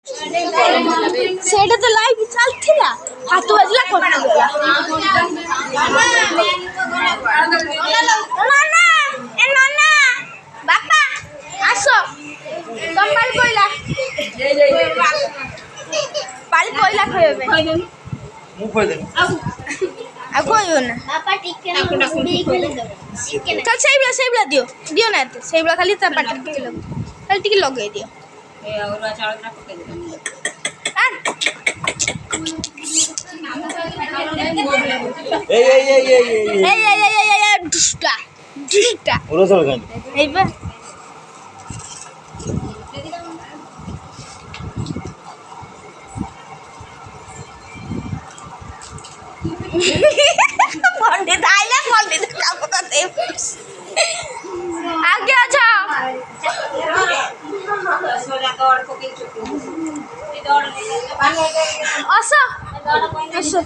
ସେଇଟା ତ ଲାଇଭ୍ ଚାଲିଥିଲା ହାତ ବାଜିଲା କଟିଗଲା। ନନା ବାପା ଆସ ତମ ପାଳି ପଇଲା ପାଳି ପଇଲା ଖାଇବା ପାଇଁ ମୁଁ କହିଦେବି ଆଉ କହିବ ନା ସେଇଭଳିଆ ଦିଅ ଦିଅ ନା ଏତେ ସେଇଭଳିଆ ଖାଲି ତା ପାଟିରେ ଟିକେ ଲଗେଇ ଦିଅ। पंडित आइला पंडित काम करते आगे अच्छा असो असो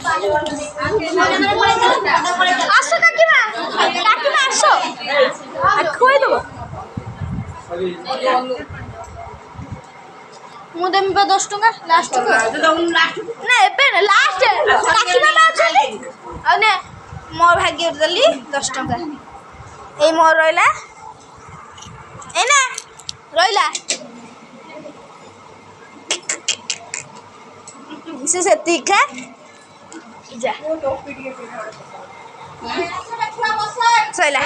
असो काकीमा असो खोई दो मु देमी 10 टका लास्ट को ना एबे ना लास्ट काकीमा लास्ट अने मोर भाग्य दली 10 टका ए मोर रोइला ए ना रोइला से तीखा जा सोइला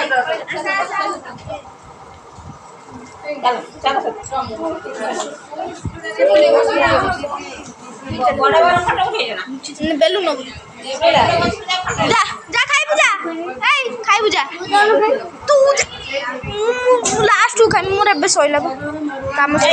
बेलू न जा जा खाइबु जा ए खाइबु जा तू लास्ट खाइ मोर एबे सोइला काम